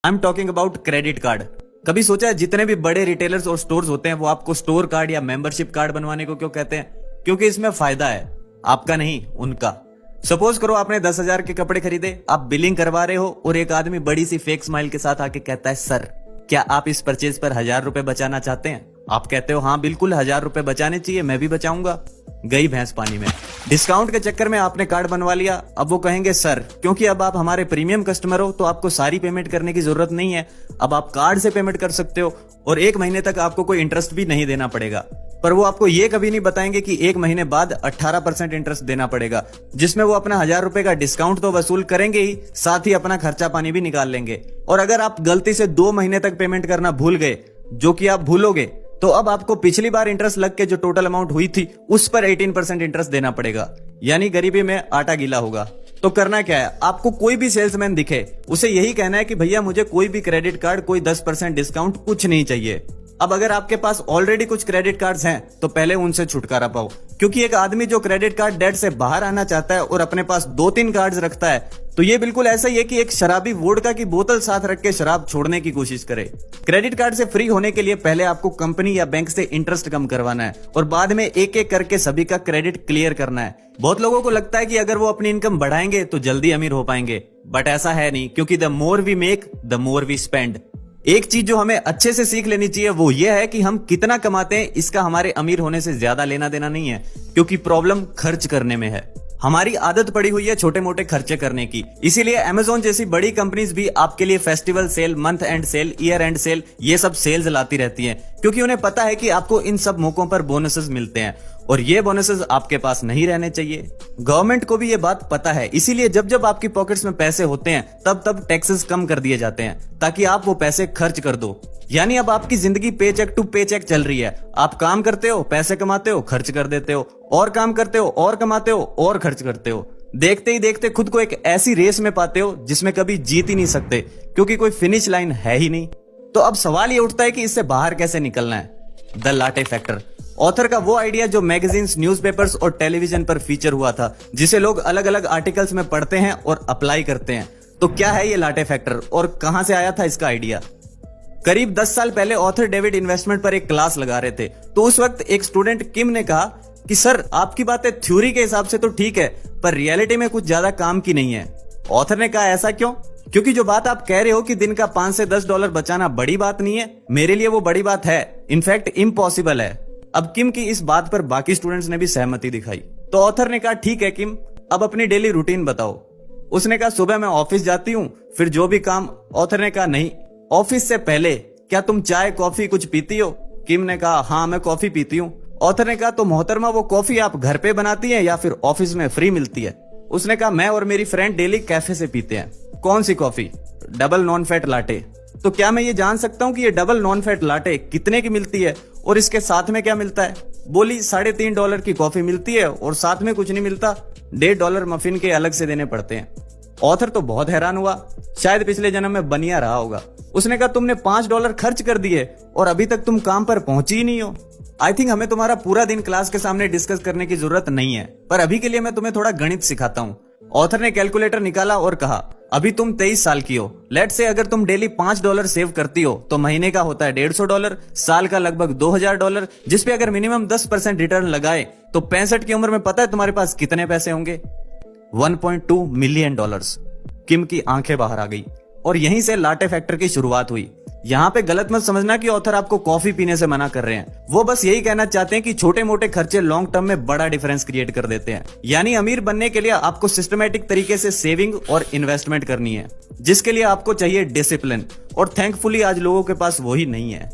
I am talking about credit card. कभी सोचा है जितने भी बड़े रिटेलर्स और स्टोर्स होते हैं वो आपको स्टोर कार्ड या मेंबरशिप कार्ड बनवाने को क्यों कहते हैं? क्योंकि इसमें फायदा है, आपका नहीं उनका। सपोज करो आपने 10,000 के कपड़े खरीदे, आप बिलिंग करवा रहे हो और एक आदमी बड़ी सी फेक स्माइल के साथ आके कहता है, सर क्या आप इस परचेज पर 1,000 रुपए बचाना चाहते हैं? आप कहते हो हाँ बिल्कुल 1,000 रुपए बचाने चाहिए, मैं भी बचाऊंगा। गई भैंस पानी में। डिस्काउंट के चक्कर में आपने कार्ड बनवा लिया। अब वो कहेंगे सर क्योंकि अब आप हमारे प्रीमियम कस्टमर हो तो आपको सारी पेमेंट करने की जरूरत नहीं है, अब आप कार्ड से पेमेंट कर सकते हो और 1 महीने तक आपको कोई इंटरेस्ट भी नहीं देना पड़ेगा। पर वो आपको ये कभी नहीं बताएंगे कि 1 महीने बाद 18% इंटरेस्ट देना पड़ेगा, जिसमें वो अपना 1,000 रुपए का डिस्काउंट तो वसूल करेंगे ही, साथ ही अपना खर्चा पानी भी निकाल लेंगे। और अगर आप गलती से 2 महीने तक पेमेंट करना भूल गए, जो कि आप भूलोगे, तो अब आपको पिछली बार इंटरेस्ट लग के जो टोटल अमाउंट हुई थी उस पर 18% इंटरेस्ट देना पड़ेगा, यानी गरीबी में आटा गीला होगा। तो करना क्या है, आपको कोई भी सेल्समैन दिखे उसे यही कहना है कि भैया मुझे कोई भी क्रेडिट कार्ड, कोई 10% डिस्काउंट कुछ नहीं चाहिए। अब अगर आपके पास ऑलरेडी कुछ क्रेडिट कार्ड्स हैं तो पहले उनसे छुटकारा पाओ, क्योंकि एक आदमी जो क्रेडिट कार्ड डेट से बाहर आना चाहता है और अपने पास 2-3 कार्ड्स रखता है तो ये बिल्कुल ऐसा ही है कि एक शराबी वोडका की बोतल साथ रख के शराब छोड़ने की कोशिश करे। क्रेडिट कार्ड से फ्री होने के लिए पहले आपको कंपनी या बैंक से इंटरेस्ट कम करवाना है और बाद में एक एक करके सभी का क्रेडिट क्लियर करना है। बहुत लोगों को लगता है कि अगर वो अपनी इनकम बढ़ाएंगे तो जल्दी अमीर हो पाएंगे, बट ऐसा है नहीं, क्योंकि the more we make the more we spend. एक चीज जो हमें अच्छे से सीख लेनी चाहिए वो ये है कि हम कितना कमाते हैं इसका हमारे अमीर होने से ज्यादा लेना देना नहीं है, क्योंकि प्रॉब्लम खर्च करने में है। हमारी आदत पड़ी हुई है छोटे मोटे खर्चे करने की, इसीलिए अमेज़न जैसी बड़ी कंपनीज भी आपके लिए festival sale, month end sale, year end sale, ये सब सेल्स लाती रहती हैं, क्योंकि उन्हें पता है कि आपको इन सब मौकों पर बोनसेस मिलते हैं और ये बोनसेस आपके पास नहीं रहने चाहिए। गवर्नमेंट को भी ये बात पता है, इसीलिए जब जब आपकी पॉकेट्स में पैसे होते हैं तब तब टैक्सेस कम कर दिए जाते हैं ताकि आप वो पैसे खर्च कर दो। यानी अब आपकी जिंदगी पे चेक टू पे चेक चल रही है। आप काम करते हो, पैसे कमाते हो, खर्च कर देते हो, और काम करते हो और कमाते हो और खर्च करते हो। देखते ही देखते खुद को एक ऐसी रेस में पाते हो जिसमें कभी जीत ही नहीं सकते, क्योंकि कोई फिनिश लाइन है ही नहीं। तो अब सवाल ये उठता है कि इससे बाहर कैसे निकलना है। द लाटे फैक्टर, ऑथर का वो आइडिया जो मैगजीन्स, न्यूज़पेपर्स और टेलीविजन पर फीचर हुआ था, जिसे लोग अलग अलग आर्टिकल्स में पढ़ते हैं और अप्लाई करते हैं। तो क्या है ये लाटे फैक्टर और कहां से आया था इसका आइडिया? करीब 10 साल पहले ऑथर डेविड इन्वेस्टमेंट पर एक क्लास लगा रहे थे, तो उस वक्त एक स्टूडेंट किम ने कहा कि सर आपकी बातें थ्योरी के हिसाब से तो ठीक है, पर रियलिटी में कुछ ज्यादा काम की नहीं है। ऑथर ने कहा ऐसा क्यों? क्योंकि जो बात आप कह रहे हो कि दिन का $5 से $10 बचाना बड़ी बात नहीं है, मेरे लिए वो बड़ी बात है, इनफैक्ट इम्पॉसिबल है। अब किम की इस बात पर बाकी स्टूडेंट्स ने भी सहमति दिखाई। तो ऑथर ने कहा ठीक है किम, अब अपनी डेली रूटीन बताओ। उसने कहा सुबह मैं ऑफिस जाती हूँ, फिर जो भी काम। ऑथर ने कहा नहीं, ऑफिस से पहले क्या तुम चाय कॉफी कुछ पीती हो? किम ने कहा हाँ मैं कॉफी पीती हूँ। ऑथर ने कहा तो मोहतरमा वो कॉफी आप घर पे बनाती हैं या फिर ऑफिस में फ्री मिलती है? उसने कहा मैं और मेरी फ्रेंड डेली कैफे से पीते हैं। कौन सी coffee? Double non fat latte. तो क्या मैं ये जान सकता हूँ कि ये डबल नॉन फैट लाटे कितने की मिलती है और इसके साथ में क्या मिलता है? बोली $3.5 की कॉफी मिलती है और साथ में कुछ नहीं मिलता, $1.5 मफिन के अलग से देने पड़ते हैं। ऑथर तो बहुत हैरान हुआ, शायद पिछले जन्म में बनिया रहा होगा। उसने कहा तुमने $5 खर्च कर दिए और अभी तक तुम काम पर पहुंची ही नहीं हो। आई थिंक हमें तुम्हारा पूरा दिन क्लास के सामने डिस्कस करने की जरूरत नहीं है, पर अभी के लिए मैं तुम्हें थोड़ा गणित सिखाता हूँ। ऑथर ने कैलकुलेटर निकाला और कहा अभी तुम 23 साल की हो, लेट से अगर तुम डेली $5 सेव करती हो तो महीने का होता है $150, साल का लगभग $2,000, जिसपे अगर मिनिमम 10% रिटर्न लगाए तो 65 की उम्र में पता है तुम्हारे पास कितने पैसे होंगे? $1.2 मिलियन। किम की आंखें बाहर आ गई और यहीं से लाटे फैक्टर की शुरुआत हुई। यहाँ पे गलत मत समझना कि ऑथर आपको कॉफी पीने से मना कर रहे हैं, वो बस यही कहना चाहते हैं कि छोटे मोटे खर्चे लॉन्ग टर्म में बड़ा डिफरेंस क्रिएट कर देते हैं। यानी अमीर बनने के लिए आपको सिस्टमैटिक तरीके से सेविंग और इन्वेस्टमेंट करनी है, जिसके लिए आपको चाहिए डिसिप्लिन, और थैंकफुली आज लोगों के पास वही नहीं है।